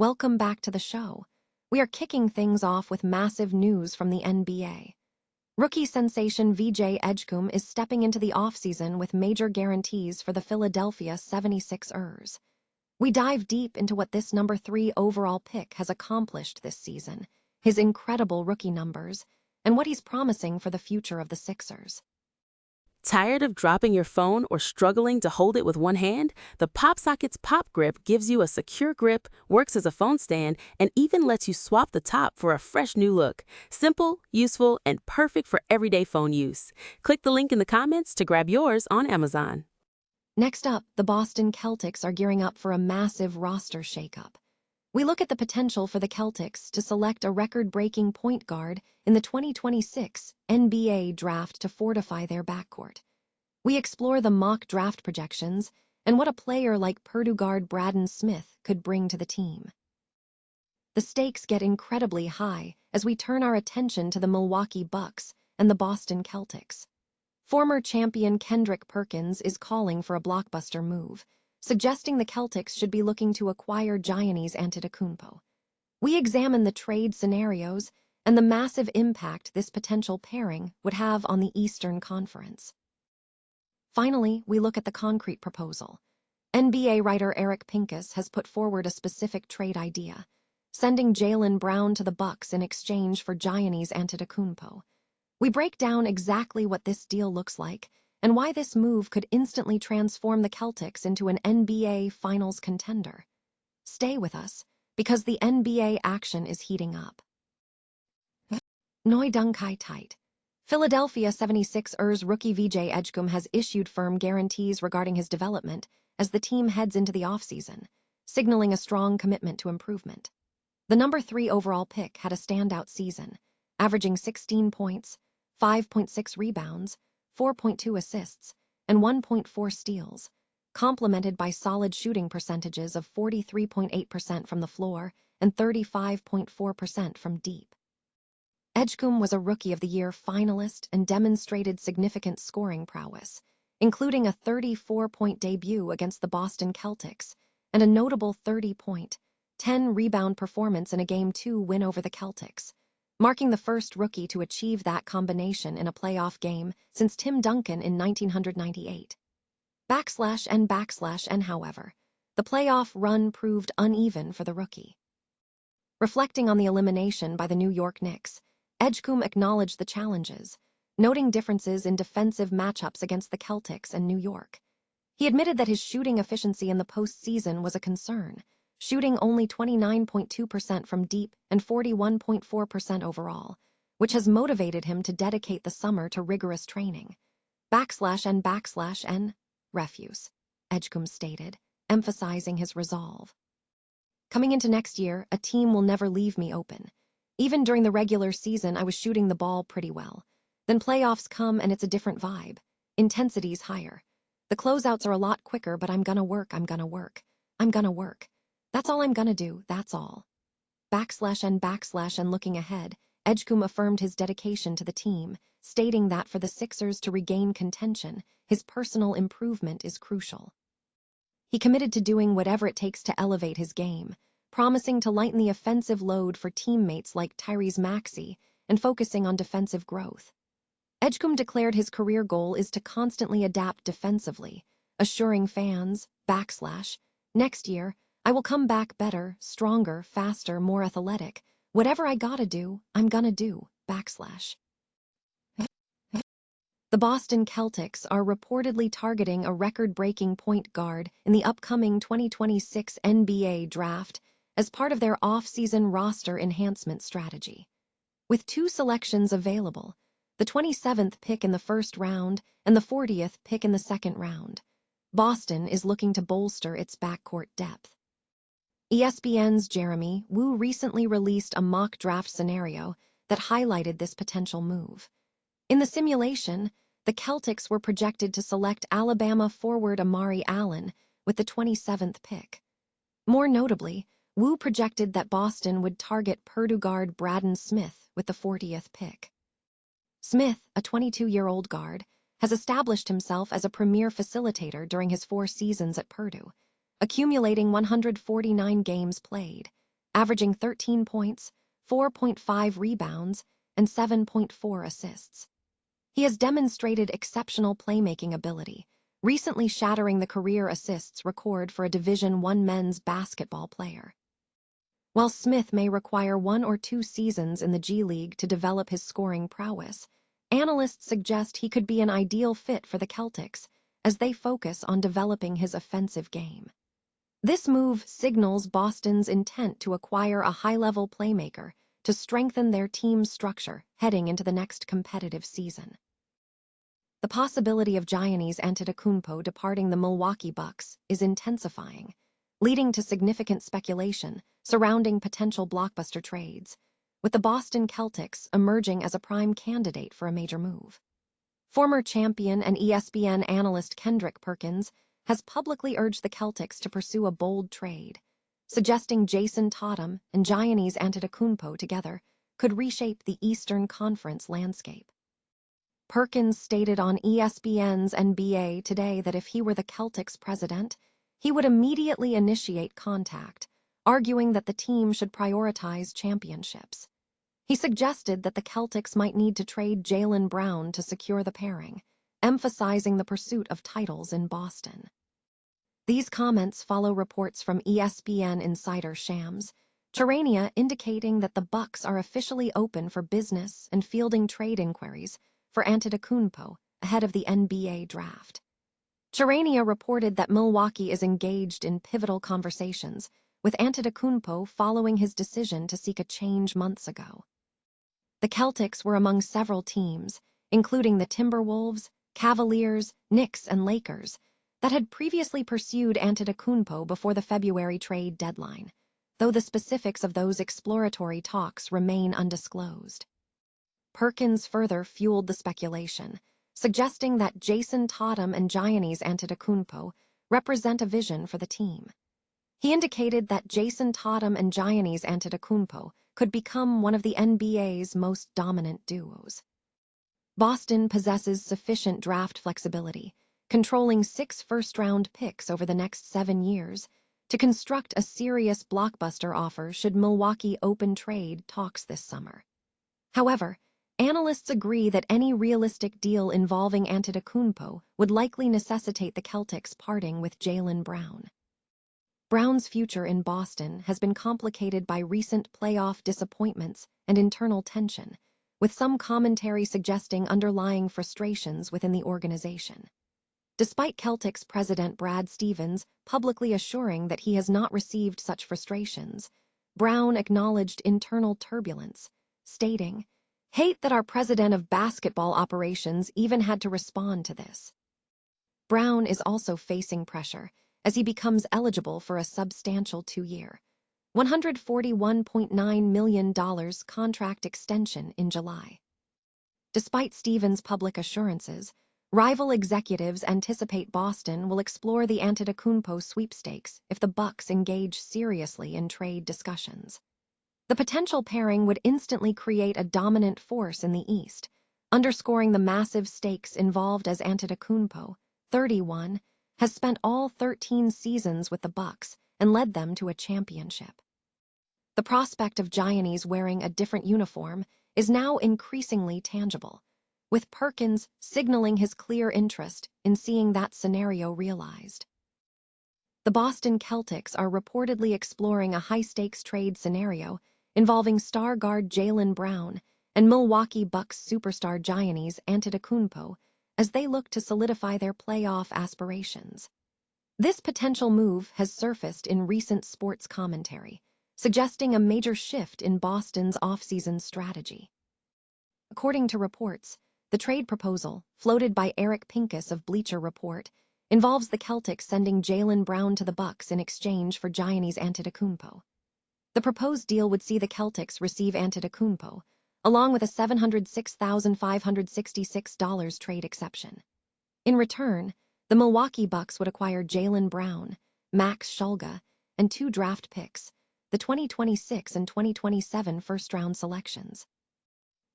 Welcome back to the show. We are kicking things off with massive news from the NBA. Rookie sensation VJ Edgecombe is stepping into the offseason with major guarantees for the Philadelphia 76ers. We dive deep into what this number 3 overall pick has accomplished this season, his incredible rookie numbers, and what he's promising for the future of the Sixers. Tired of dropping your phone or struggling to hold it with one hand? The PopSockets Pop Grip gives you a secure grip, works as a phone stand, and even lets you swap the top for a fresh new look. Simple, useful, and perfect for everyday phone use. Click the link in the comments to grab yours on Amazon. Next up, the Boston Celtics are gearing up for a massive roster shakeup. We look at the potential for the Celtics to select a record-breaking point guard in the 2026 NBA draft to fortify their backcourt. We explore the mock draft projections and what a player like Purdue guard Braden Smith could bring to the team. The stakes get incredibly high as we turn our attention to the Milwaukee Bucks and the Boston Celtics. Former champion Kendrick Perkins is calling for a blockbuster move, suggesting the Celtics should be looking to acquire Giannis Antetokounmpo. We examine the trade scenarios and the massive impact this potential pairing would have on the Eastern Conference. Finally, we look at the concrete proposal. NBA writer Eric Pincus has put forward a specific trade idea, sending Jaylen Brown to the Bucks in exchange for Giannis Antetokounmpo. We break down exactly what this deal looks like and why this move could instantly transform the Celtics into an NBA Finals contender. Stay with us, because the NBA action is heating up. Noi Dung Kai Tight. Philadelphia 76ers rookie VJ Edgecombe has issued firm guarantees regarding his development as the team heads into the offseason, signaling a strong commitment to improvement. The number 3 overall pick had a standout season, averaging 16 points, 5.6 rebounds, 4.2 assists, and 1.4 steals, complemented by solid shooting percentages of 43.8% from the floor and 35.4% from deep. Edgecombe was a Rookie of the Year finalist and demonstrated significant scoring prowess, including a 34-point debut against the Boston Celtics and a notable 30-point, 10-rebound performance in a Game 2 win over the Celtics, marking the first rookie to achieve that combination in a playoff game since Tim Duncan in 1998. However, the playoff run proved uneven for the rookie. Reflecting on the elimination by the New York Knicks, Edgecombe acknowledged the challenges, noting differences in defensive matchups against the Celtics and New York. He admitted that his shooting efficiency in the postseason was a concern, shooting only 29.2% from deep and 41.4% overall, which has motivated him to dedicate the summer to rigorous training. Refuse, Edgecombe stated, emphasizing his resolve. Coming into next year, a team will never leave me open. Even during the regular season, I was shooting the ball pretty well. Then playoffs come and it's a different vibe. Intensity's higher. The closeouts are a lot quicker, but I'm gonna work. That's all I'm gonna do, that's all. And looking ahead, Edgecombe affirmed his dedication to the team, stating that for the Sixers to regain contention, his personal improvement is crucial. He committed to doing whatever it takes to elevate his game, promising to lighten the offensive load for teammates like Tyrese Maxey and focusing on defensive growth. Edgecombe declared his career goal is to constantly adapt defensively, assuring fans, next year, I will come back better, stronger, faster, more athletic. Whatever I gotta do, I'm gonna do, The Boston Celtics are reportedly targeting a record-breaking point guard in the upcoming 2026 NBA draft as part of their off-season roster enhancement strategy. With 2 selections available, the 27th pick in the first round and the 40th pick in the second round, Boston is looking to bolster its backcourt depth. ESPN's Jeremy Woo recently released a mock draft scenario that highlighted this potential move. In the simulation, the Celtics were projected to select Alabama forward Amari Allen with the 27th pick. More notably, Woo projected that Boston would target Purdue guard Braden Smith with the 40th pick. Smith, a 22-year-old guard, has established himself as a premier facilitator during his 4 seasons at Purdue, accumulating 149 games played, averaging 13 points, 4.5 rebounds, and 7.4 assists. He has demonstrated exceptional playmaking ability, recently shattering the career assists record for a Division I men's basketball player. While Smith may require 1 or 2 seasons in the G League to develop his scoring prowess, analysts suggest he could be an ideal fit for the Celtics as they focus on developing his offensive game. This move signals Boston's intent to acquire a high-level playmaker to strengthen their team's structure heading into the next competitive season. The possibility of Giannis Antetokounmpo departing the Milwaukee Bucks is intensifying, leading to significant speculation surrounding potential blockbuster trades, with the Boston Celtics emerging as a prime candidate for a major move. Former champion and ESPN analyst Kendrick Perkins has publicly urged the Celtics to pursue a bold trade, suggesting Jayson Tatum and Giannis Antetokounmpo together could reshape the Eastern Conference landscape. Perkins stated on ESPN's NBA Today that if he were the Celtics president, he would immediately initiate contact, arguing that the team should prioritize championships. He suggested that the Celtics might need to trade Jaylen Brown to secure the pairing, emphasizing the pursuit of titles in Boston. These comments follow reports from ESPN insider Shams Charania indicating that the Bucks are officially open for business and fielding trade inquiries for Antetokounmpo ahead of the NBA draft. Charania reported that Milwaukee is engaged in pivotal conversations with Antetokounmpo following his decision to seek a change months ago. The Celtics were among several teams, including the Timberwolves, Cavaliers, Knicks, and Lakers, that had previously pursued Antetokounmpo before the February trade deadline, though the specifics of those exploratory talks remain undisclosed. Perkins further fueled the speculation, suggesting that Jayson Tatum and Giannis Antetokounmpo represent a vision for the team. He indicated that Jayson Tatum and Giannis Antetokounmpo could become one of the NBA's most dominant duos. Boston possesses sufficient draft flexibility, controlling 6 first-round picks over the next 7 years, to construct a serious blockbuster offer should Milwaukee open trade talks this summer. However, analysts agree that any realistic deal involving Antetokounmpo would likely necessitate the Celtics parting with Jaylen Brown. Brown's future in Boston has been complicated by recent playoff disappointments and internal tension, with some commentary suggesting underlying frustrations within the organization. Despite Celtics president Brad Stevens publicly assuring that he has not received such frustrations, Brown acknowledged internal turbulence, stating, "Hate that our president of basketball operations even had to respond to this." Brown is also facing pressure as he becomes eligible for a substantial 2-year, $141.9 million contract extension in July. Despite Stevens' public assurances, rival executives anticipate Boston will explore the Antetokounmpo sweepstakes if the Bucks engage seriously in trade discussions. The potential pairing would instantly create a dominant force in the East, underscoring the massive stakes involved as Antetokounmpo, 31, has spent all 13 seasons with the Bucks and led them to a championship. The prospect of Giannis wearing a different uniform is now increasingly tangible, with Perkins signaling his clear interest in seeing that scenario realized. The Boston Celtics are reportedly exploring a high-stakes trade scenario involving star guard Jaylen Brown and Milwaukee Bucks superstar Giannis Antetokounmpo as they look to solidify their playoff aspirations. This potential move has surfaced in recent sports commentary, suggesting a major shift in Boston's offseason strategy. According to reports, the trade proposal, floated by Eric Pincus of Bleacher Report, involves the Celtics sending Jaylen Brown to the Bucks in exchange for Giannis Antetokounmpo. The proposed deal would see the Celtics receive Antetokounmpo, along with a $706,566 trade exception. In return, the Milwaukee Bucks would acquire Jaylen Brown, Max Shulga, and 2 draft picks, the 2026 and 2027 first-round selections.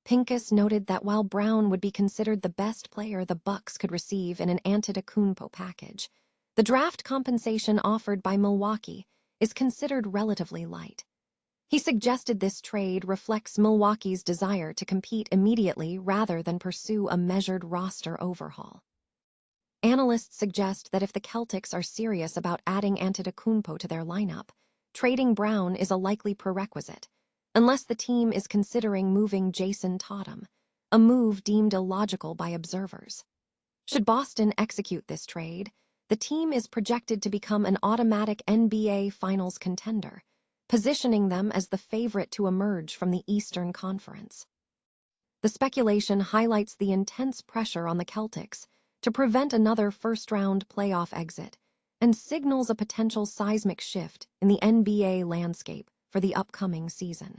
Pincus noted that while Brown would be considered the best player the Bucks could receive in an Antetokounmpo package, the draft compensation offered by Milwaukee is considered relatively light. He suggested this trade reflects Milwaukee's desire to compete immediately rather than pursue a measured roster overhaul. Analysts suggest that if the Celtics are serious about adding Antetokounmpo to their lineup, trading Brown is a likely prerequisite, unless the team is considering moving Jayson Tatum, a move deemed illogical by observers. Should Boston execute this trade, the team is projected to become an automatic NBA Finals contender, positioning them as the favorite to emerge from the Eastern Conference. The speculation highlights the intense pressure on the Celtics to prevent another first-round playoff exit and signals a potential seismic shift in the NBA landscape for the upcoming season.